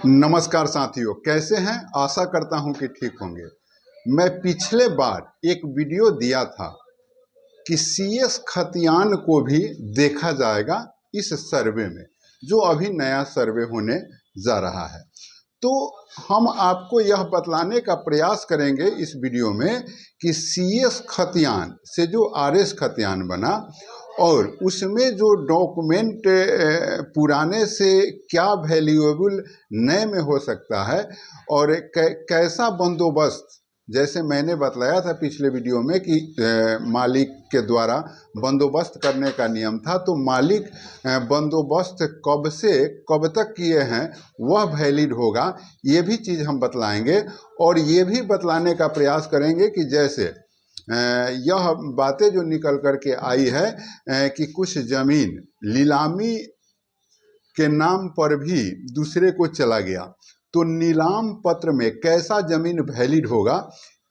नमस्कार साथियों, कैसे हैं? आशा करता हूं कि ठीक होंगे। मैं पिछले बार एक वीडियो दिया था कि सीएस खतियान को भी देखा जाएगा इस सर्वे में, जो अभी नया सर्वे होने जा रहा है। तो हम आपको यह बतलाने का प्रयास करेंगे इस वीडियो में कि सीएस खतियान से जो आरएस खतियान बना और उसमें जो डॉक्यूमेंट पुराने से क्या वैल्यूएबल नए में हो सकता है और कैसा बंदोबस्त, जैसे मैंने बतलाया था पिछले वीडियो में कि मालिक के द्वारा बंदोबस्त करने का नियम था, तो मालिक बंदोबस्त कब से कब तक किए हैं वह वैलिड होगा, ये भी चीज़ हम बतलाएंगे। और ये भी बतलाने का प्रयास करेंगे कि जैसे यह बातें जो निकल कर के आई है कि कुछ ज़मीन नीलामी के नाम पर भी दूसरे को चला गया, तो नीलाम पत्र में कैसा जमीन वैलिड होगा,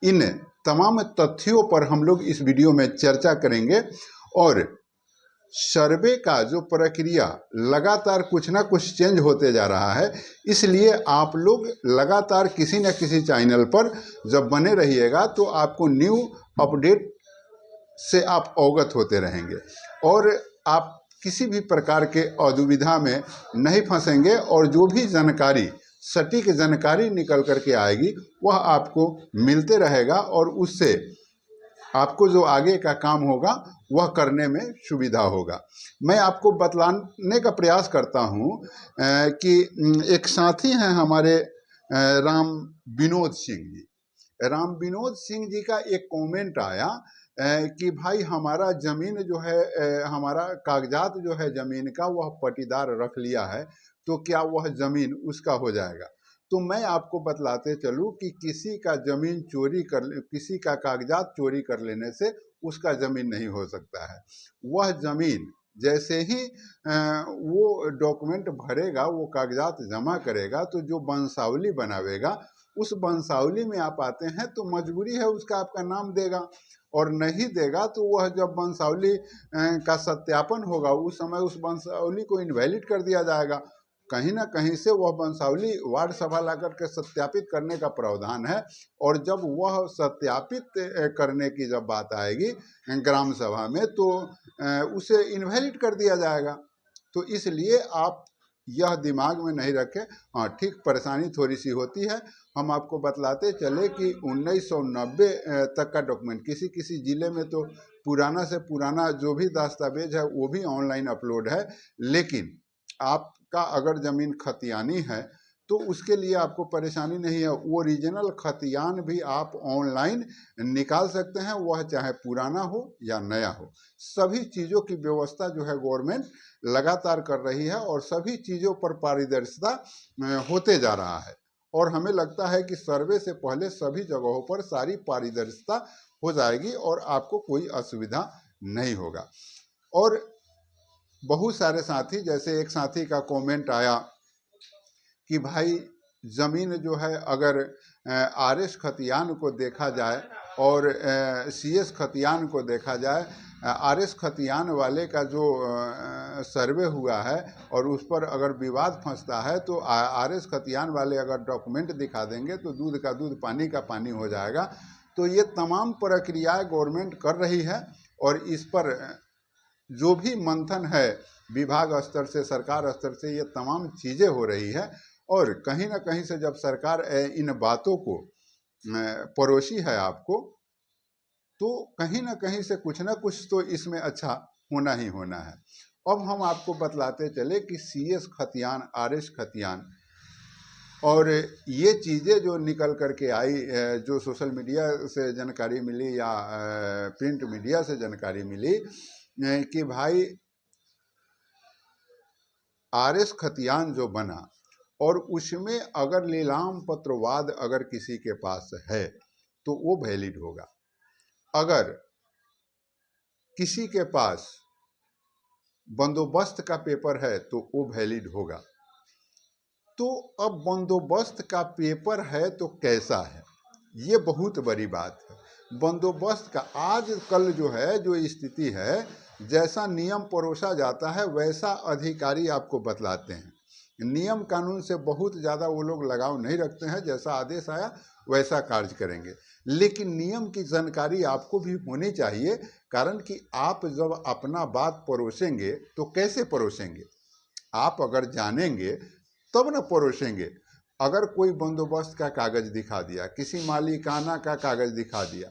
इन तमाम तथ्यों पर हम लोग इस वीडियो में चर्चा करेंगे। और सर्वे का जो प्रक्रिया लगातार कुछ ना कुछ चेंज होते जा रहा है, इसलिए आप लोग लगातार किसी न किसी चैनल पर जब बने रहिएगा तो आपको न्यू अपडेट से आप अवगत होते रहेंगे और आप किसी भी प्रकार के असुविधा में नहीं फंसेंगे। और जो भी जानकारी, सटीक जानकारी निकल करके आएगी वह आपको मिलते रहेगा और उससे आपको जो आगे का काम होगा वह करने में सुविधा होगा। मैं आपको बतलाने का प्रयास करता हूं कि एक साथी हैं हमारे राम विनोद सिंह जी। राम विनोद सिंह जी का एक कमेंट आया कि भाई हमारा ज़मीन जो है, हमारा कागजात जो है ज़मीन का वह पट्टीदार रख लिया है, तो क्या वह ज़मीन उसका हो जाएगा? तो मैं आपको बतलाते चलूँ कि किसी का ज़मीन चोरी कर, किसी का कागजात चोरी कर लेने से उसका ज़मीन नहीं हो सकता है। वह ज़मीन जैसे ही वो डॉक्यूमेंट भरेगा, वो कागजात जमा करेगा, तो जो वंशावली बनावेगा उस वंशावली में आप आते हैं तो मजबूरी है उसका आपका नाम देगा, और नहीं देगा तो वह जब वंशावली का सत्यापन होगा उस समय उस वंशावली को इनवैलिड कर दिया जाएगा। कहीं ना कहीं से वह वंशावली वार्ड सभा ला करके सत्यापित करने का प्रावधान है, और जब वह सत्यापित करने की जब बात आएगी ग्राम सभा में तो उसे इनवैलिड कर दिया जाएगा। तो इसलिए आप यह दिमाग में नहीं रखें। हाँ ठीक, परेशानी थोड़ी सी होती है। हम आपको बतलाते चले कि 1990 तक का डॉक्यूमेंट किसी किसी ज़िले में तो पुराना से पुराना जो भी दस्तावेज है वो भी ऑनलाइन अपलोड है, लेकिन आपका अगर ज़मीन खतियानी है तो उसके लिए आपको परेशानी नहीं है। वो ओरिजिनल खतियान भी आप ऑनलाइन निकाल सकते हैं, वह चाहे पुराना हो या नया हो। सभी चीज़ों की व्यवस्था जो है गवर्नमेंट लगातार कर रही है और सभी चीज़ों पर पारदर्शिता होते जा रहा है। और हमें लगता है कि सर्वे से पहले सभी जगहों पर सारी पारदर्शिता हो जाएगी और आपको कोई असुविधा नहीं होगा। और बहुत सारे साथी, जैसे एक साथी का कमेंट आया कि भाई ज़मीन जो है अगर आरएस खतियान को देखा जाए और सीएस खतियान को देखा जाए, आरएस खतियान वाले का जो सर्वे हुआ है और उस पर अगर विवाद फंसता है तो आरएस खतियान वाले अगर डॉक्यूमेंट दिखा देंगे तो दूध का दूध पानी का पानी हो जाएगा। तो ये तमाम प्रक्रियाएं गवर्नमेंट कर रही है और इस पर जो भी मंथन है विभाग स्तर से, सरकार स्तर से, ये तमाम चीज़ें हो रही है। और कहीं ना कहीं से जब सरकार इन बातों को परोसी है आपको, तो कहीं ना कहीं से कुछ ना कुछ तो इसमें अच्छा होना ही होना है। अब हम आपको बतलाते चले कि सीएस खतियान, आरएस खतियान और ये चीज़ें जो निकल करके आई, जो सोशल मीडिया से जानकारी मिली या प्रिंट मीडिया से जानकारी मिली कि भाई आरएस खतियान जो बना और उसमें अगर नीलाम पत्रवाद अगर किसी के पास है तो वो वैलिड होगा। अगर किसी के पास बंदोबस्त का पेपर है तो वो वैलिड होगा। तो अब बंदोबस्त का पेपर है तो कैसा है, ये बहुत बड़ी बात है। बंदोबस्त का आजकल जो है, जो स्थिति है, जैसा नियम परोसा जाता है वैसा अधिकारी आपको बतलाते हैं। नियम कानून से बहुत ज़्यादा वो लोग लगाव नहीं रखते हैं, जैसा आदेश आया वैसा कार्य करेंगे। लेकिन नियम की जानकारी आपको भी होनी चाहिए, कारण कि आप जब अपना बात परोसेंगे तो कैसे परोसेंगे, आप अगर जानेंगे तब न परोसेंगे। अगर कोई बंदोबस्त का कागज दिखा दिया, किसी मालिकाना का कागज दिखा दिया,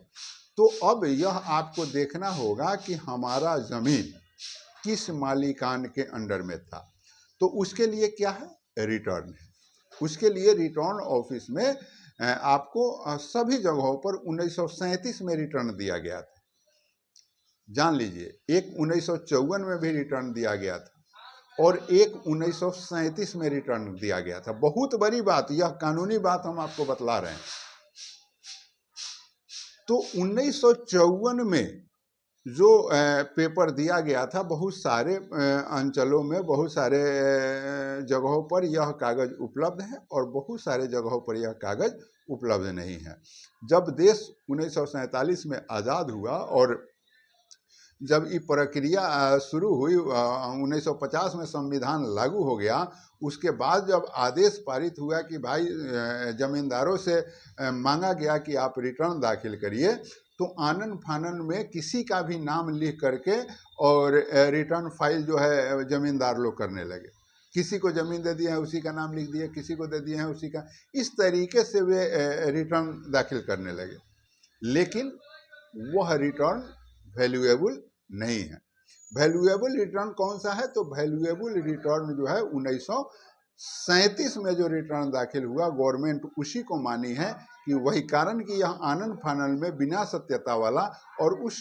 तो अब यह आपको देखना होगा कि हमारा जमीन किस मालिकान के अंडर में था। तो उसके लिए क्या है, रिटर्न है। उसके लिए रिटर्न ऑफिस में आपको सभी जगहों पर 1937 में रिटर्न दिया गया था, जान लीजिए। एक 1954 में भी रिटर्न दिया गया था और एक 1937 में रिटर्न दिया गया था। बहुत बड़ी बात, यह कानूनी बात हम आपको बतला रहे हैं। तो 1954 में जो पेपर दिया गया था, बहुत सारे अंचलों में, बहुत सारे जगहों पर यह कागज उपलब्ध है और बहुत सारे जगहों पर यह कागज उपलब्ध नहीं है। जब देश 1947 में आज़ाद हुआ और जब ये प्रक्रिया शुरू हुई, 1950 में संविधान लागू हो गया, उसके बाद जब आदेश पारित हुआ कि भाई जमींदारों से मांगा गया कि आप रिटर्न दाखिल करिए, तो आनन फानन में किसी का भी नाम लिख करके और रिटर्न फाइल जो है जमींदार लोग करने लगे। किसी को ज़मीन दे दिए हैं उसी का नाम लिख दिए, किसी को दे दिए हैं उसी का, इस तरीके से वे रिटर्न दाखिल करने लगे। लेकिन वह रिटर्न वैल्यूएबल नहीं है। वैल्यूएबल रिटर्न कौन सा है, तो वैल्यूएबल रिटर्न जो है 1937 में जो रिटर्न दाखिल हुआ, गवर्नमेंट उसी को मानी है कि वही कारण कि यह आनन फानन में बिना सत्यता वाला, और उस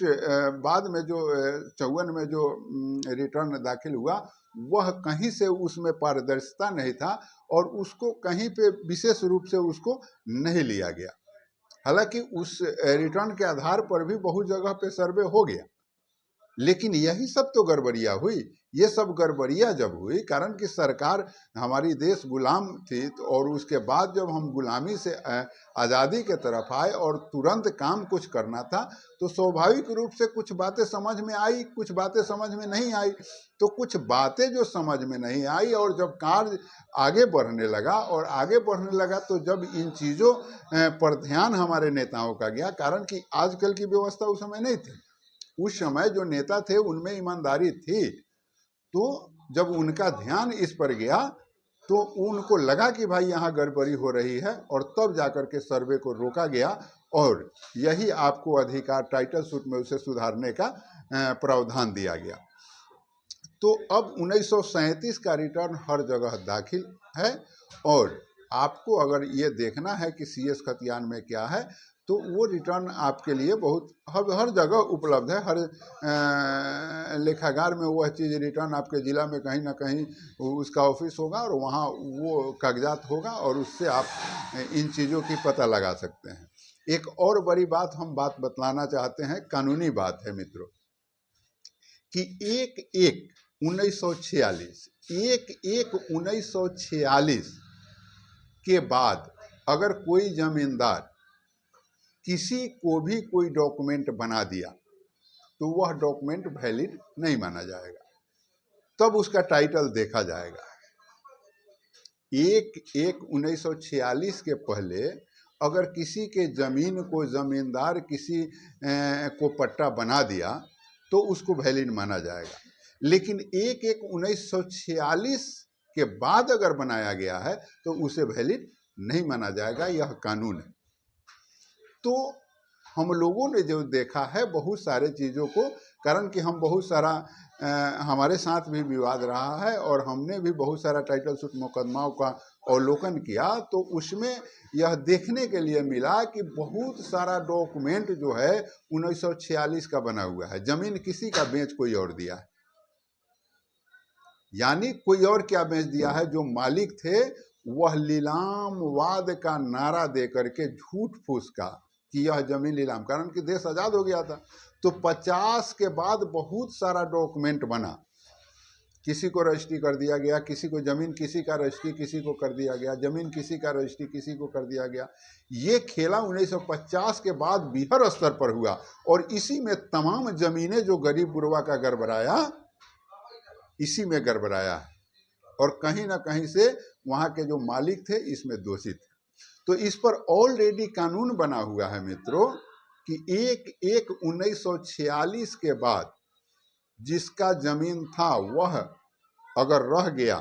बाद में जो 54 में जो रिटर्न दाखिल हुआ, वह कहीं से उसमें पारदर्शिता नहीं था और उसको कहीं पे विशेष रूप से उसको नहीं लिया गया। हालांकि उस रिटर्न के आधार पर भी बहुत जगह पे सर्वे हो गया, लेकिन यही सब तो गड़बड़ियाँ हुई। ये सब गड़बड़ियाँ जब हुई, कारण कि सरकार, हमारी देश गुलाम थी, तो और उसके बाद जब हम गुलामी से आज़ादी के तरफ आए और तुरंत काम कुछ करना था, तो स्वाभाविक रूप से कुछ बातें समझ में आई, कुछ बातें समझ में नहीं आई। तो कुछ बातें जो समझ में नहीं आई और जब कार्य आगे बढ़ने लगा और आगे बढ़ने लगा, तो जब इन चीज़ों पर ध्यान हमारे नेताओं का गया, कारण कि आजकल की व्यवस्था उस समय नहीं थी। उस समय जो नेता थे उनमें ईमानदारी थी। तो जब उनका ध्यान इस पर गया, तो उनको लगा कि भाई यहाँ गड़बड़ी हो रही है, और तब जाकर के सर्वे को रोका गया और यही आपको अधिकार टाइटल सूट में उसे सुधारने का प्रावधान दिया गया। तो अब 1937 का रिटर्न हर जगह दाखिल है, और आपको अगर ये देखना है कि CS खतियान में क्या है, तो वो रिटर्न आपके लिए बहुत हर जगह उपलब्ध है। हर लेखागार में वह चीज़ रिटर्न आपके ज़िला में कहीं ना कहीं उसका ऑफिस होगा और वहाँ वो कागजात होगा, और उससे आप इन चीज़ों की पता लगा सकते हैं। एक और बड़ी बात हम बतलाना चाहते हैं, कानूनी बात है मित्रों, कि एक 1946 के बाद अगर कोई जमींदार किसी को भी कोई डॉक्यूमेंट बना दिया, तो वह डॉक्यूमेंट वैलिड नहीं माना जाएगा, तब उसका टाइटल देखा जाएगा। 1946 के पहले अगर किसी के जमीन को जमींदार किसी को पट्टा बना दिया, तो उसको वैलिड माना जाएगा। लेकिन 1946 के बाद अगर बनाया गया है, तो उसे वैलिड नहीं माना जाएगा। यह कानून है। तो हम लोगों ने जो देखा है बहुत सारे चीज़ों को, कारण कि हम बहुत सारा हमारे साथ भी विवाद रहा है और हमने भी बहुत सारा टाइटल सूट मुकदमाओं का अवलोकन किया, तो उसमें यह देखने के लिए मिला कि बहुत सारा डॉक्यूमेंट जो है 1946 का बना हुआ है। जमीन किसी का बेच कोई और दिया है, यानी कोई और क्या बेच दिया है, जो मालिक थे वह लीलामवाद का नारा दे करके झूठ फूस का कि यह जमीन लीलाम, कारण कि देश आज़ाद हो गया था। तो 50 के बाद बहुत सारा डॉक्यूमेंट बना, किसी को रजिस्ट्री कर दिया गया, किसी को जमीन किसी का रजिस्ट्री किसी को कर दिया गया, जमीन किसी का रजिस्ट्री किसी को कर दिया गया। ये खेला 1950 के बाद बीहर स्तर पर हुआ, और इसी में तमाम जमीनें जो गरीब गुरबा का गड़बड़ाया, इसी में गड़बड़ाया है। और कहीं ना कहीं से वहाँ के जो मालिक थे इसमें दोषी थे। तो इस पर ऑलरेडी कानून बना हुआ है मित्रों कि 1/1/1946 के बाद जिसका जमीन था वह अगर रह गया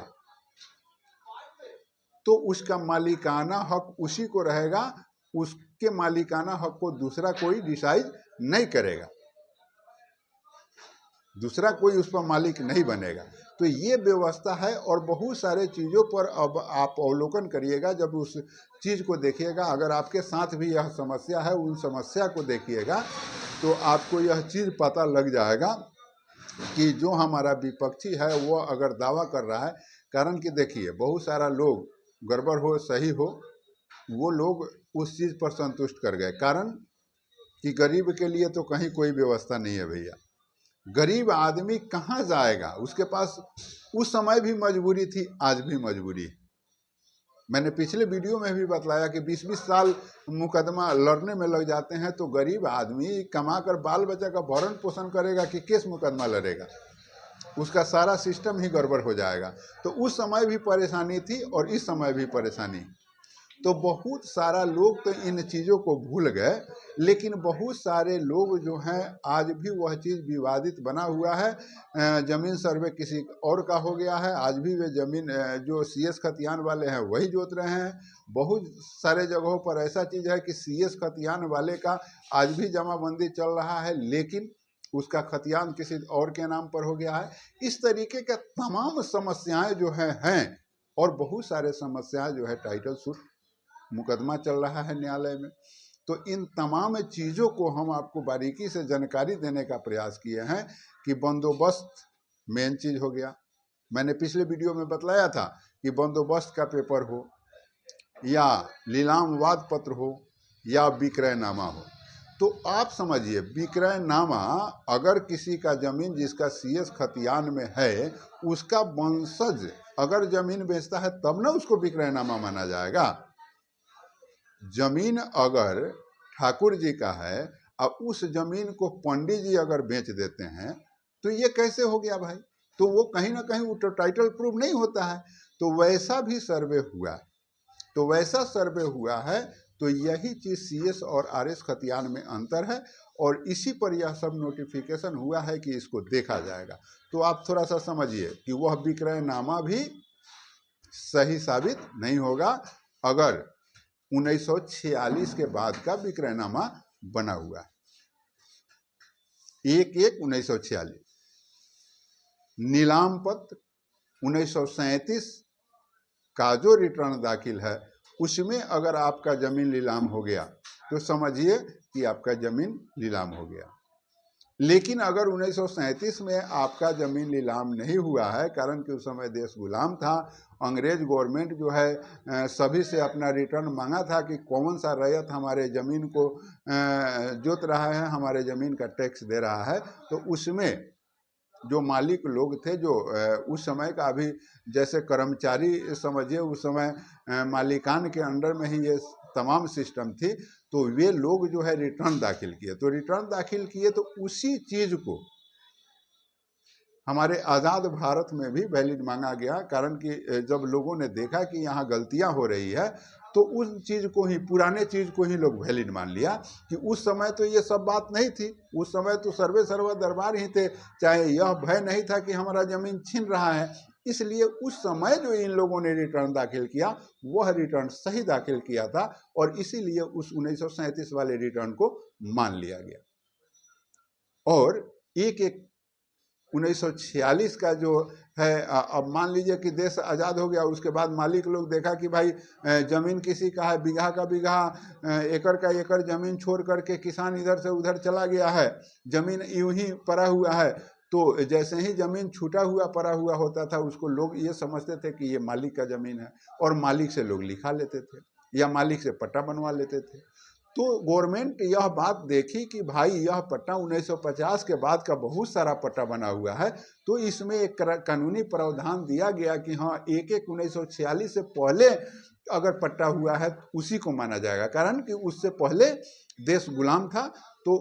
तो उसका मालिकाना हक उसी को रहेगा, उसके मालिकाना हक को दूसरा कोई डिसाइड नहीं करेगा, दूसरा कोई उस पर मालिक नहीं बनेगा। तो ये व्यवस्था है। और बहुत सारे चीज़ों पर अब आप अवलोकन करिएगा, जब उस चीज़ को देखिएगा, अगर आपके साथ भी यह समस्या है उन समस्या को देखिएगा तो आपको यह चीज़ पता लग जाएगा कि जो हमारा विपक्षी है वो अगर दावा कर रहा है, कारण कि देखिए बहुत सारा लोग गड़बड़ हो सही हो वो लोग उस चीज़ पर संतुष्ट कर गए, कारण कि गरीब के लिए तो कहीं कोई व्यवस्था नहीं है भैया। गरीब आदमी कहाँ जाएगा, उसके पास उस समय भी मजबूरी थी, आज भी मजबूरी है। मैंने पिछले वीडियो में भी बतलाया कि 20-20 साल मुकदमा लड़ने में लग जाते हैं, तो गरीब आदमी कमाकर बाल बच्चा का भरण पोषण करेगा कि केस मुकदमा लड़ेगा, उसका सारा सिस्टम ही गड़बड़ हो जाएगा। तो उस समय भी परेशानी थी और इस समय भी परेशानी। तो बहुत सारा लोग तो इन चीज़ों को भूल गए, लेकिन बहुत सारे लोग जो हैं आज भी वह चीज़ विवादित बना हुआ है। ज़मीन सर्वे किसी और का हो गया है, आज भी वे ज़मीन जो CS खतियान वाले हैं वही जोत रहे हैं। बहुत सारे जगहों पर ऐसा चीज़ है कि CS खतियान वाले का आज भी जमाबंदी चल रहा है, लेकिन उसका खतियान किसी और के नाम पर हो गया है। इस तरीके का तमाम समस्याएं जो हैं और बहुत सारे समस्याएं जो है टाइटल सूट मुकदमा चल रहा है न्यायालय में। तो इन तमाम चीज़ों को हम आपको बारीकी से जानकारी देने का प्रयास किए हैं कि बंदोबस्त मेन चीज़ हो गया। मैंने पिछले वीडियो में बतलाया था कि बंदोबस्त का पेपर हो या लीलामवाद पत्र हो या विक्रयनामा हो, तो आप समझिए विक्रयनामा अगर किसी का जमीन जिसका CS खतियान में है उसका वंशज अगर जमीन बेचता है तब ना उसको विक्रयनामा माना जाएगा। जमीन अगर ठाकुर जी का है और उस जमीन को पंडित जी अगर बेच देते हैं तो ये कैसे हो गया भाई? तो वो कहीं ना कहीं वो टाइटल प्रूफ नहीं होता है। तो वैसा भी सर्वे हुआ, तो वैसा सर्वे हुआ है। तो यही चीज़ CS और RS खतियान में अंतर है और इसी पर यह सब नोटिफिकेशन हुआ है कि इसको देखा जाएगा। तो आप थोड़ा सा समझिए कि वह विक्रयनामा भी सही साबित नहीं होगा अगर 1946 के बाद का विक्रयनामा बना हुआ है। 1/1/1946 नीलाम पत्र 1937 का जो रिटर्न दाखिल है उसमें अगर आपका जमीन नीलाम हो गया तो समझिए कि आपका जमीन नीलाम हो गया। लेकिन अगर 1937 में आपका जमीन नीलाम नहीं हुआ है, कारण कि उस समय देश गुलाम था, अंग्रेज गवर्नमेंट जो है सभी से अपना रिटर्न मांगा था कि कौन सा रैयत हमारे ज़मीन को जोत रहा है, हमारे ज़मीन का टैक्स दे रहा है। तो उसमें जो मालिक लोग थे, जो उस समय का अभी जैसे कर्मचारी समझिए, उस समय मालिकान के अंडर में ही ये तमाम सिस्टम थी। तो वे लोग जो है रिटर्न दाखिल किए, तो रिटर्न दाखिल किए तो उसी चीज़ को हमारे आज़ाद भारत में भी वैलिड मांगा गया, कारण कि जब लोगों ने देखा कि यहाँ गलतियाँ हो रही है तो उस चीज़ को ही, पुराने चीज़ को ही लोग वैलिड मान लिया कि उस समय तो ये सब बात नहीं थी। उस समय तो सर्वे सर्वा दरबार ही थे, चाहे यह भय नहीं था कि हमारा ज़मीन छीन रहा है। इसलिए उस समय जो इन लोगों ने रिटर्न दाखिल किया वह रिटर्न सही दाखिल किया था और इसीलिए उस 1937 वाले रिटर्न को मान लिया गया। और 1/1/1946 का जो है, अब मान लीजिए कि देश आज़ाद हो गया, उसके बाद मालिक लोग देखा कि भाई ज़मीन किसी का है, बीघा का बीघा, एकड़ का एकड़ ज़मीन छोड़ करके किसान इधर से उधर चला गया है, ज़मीन यूं ही पड़ा हुआ है। तो जैसे ही ज़मीन छूटा हुआ पड़ा हुआ होता था उसको लोग ये समझते थे कि ये मालिक का ज़मीन है और मालिक से लोग लिखा लेते थे या मालिक से पट्टा बनवा लेते थे। तो गवर्नमेंट यह बात देखी कि भाई यह पट्टा 1950 के बाद का बहुत सारा पट्टा बना हुआ है, तो इसमें एक कानूनी प्रावधान दिया गया कि हाँ 1/1/1946 से पहले अगर पट्टा हुआ है उसी को माना जाएगा, कारण कि उससे पहले देश गुलाम था। तो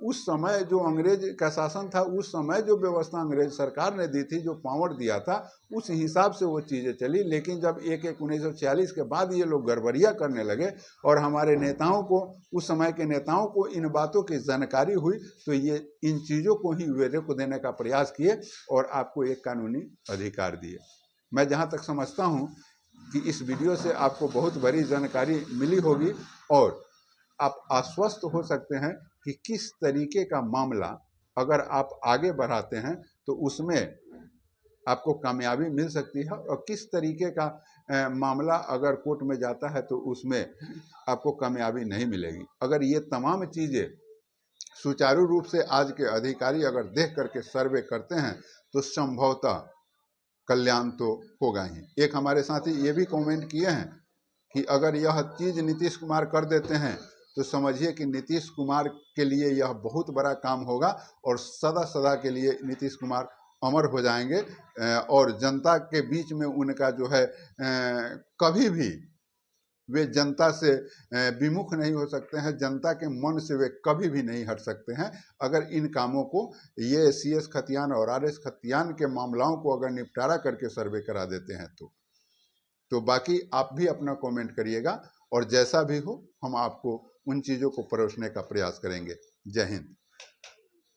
उस समय जो अंग्रेज का शासन था, उस समय जो व्यवस्था अंग्रेज सरकार ने दी थी, जो पावर दिया था, उस हिसाब से वो चीज़ें चली। लेकिन जब 1946 के बाद ये लोग गड़बड़ियाँ करने लगे और हमारे नेताओं को, उस समय के नेताओं को इन बातों की जानकारी हुई, तो ये इन चीज़ों को ही वेरे को देने का प्रयास किए और आपको एक कानूनी अधिकार दिए। मैं जहाँ तक समझता हूँ कि इस वीडियो से आपको बहुत बड़ी जानकारी मिली होगी और आप आश्वस्त हो सकते हैं कि किस तरीके का मामला अगर आप आगे बढ़ाते हैं तो उसमें आपको कामयाबी मिल सकती है, और किस तरीके का मामला अगर कोर्ट में जाता है तो उसमें आपको कामयाबी नहीं मिलेगी। अगर ये तमाम चीज़ें सुचारू रूप से आज के अधिकारी अगर देख करके सर्वे करते हैं तो संभवतः कल्याण तो होगा ही। एक हमारे साथी ये भी कमेंट किए हैं कि अगर यह चीज़ नीतीश कुमार कर देते हैं तो समझिए कि नीतीश कुमार के लिए यह बहुत बड़ा काम होगा और सदा सदा के लिए नीतीश कुमार अमर हो जाएंगे, और जनता के बीच में उनका जो है कभी भी वे जनता से विमुख नहीं हो सकते हैं, जनता के मन से वे कभी भी नहीं हट सकते हैं। अगर इन कामों को ये CS खतियान और RS खतियान के मामलों को अगर निपटारा करके सर्वे करा देते हैं तो बाकी आप भी अपना कमेंट करिएगा, और जैसा भी हो हम आपको उन चीज़ों को परोसने का प्रयास करेंगे। जय हिंद।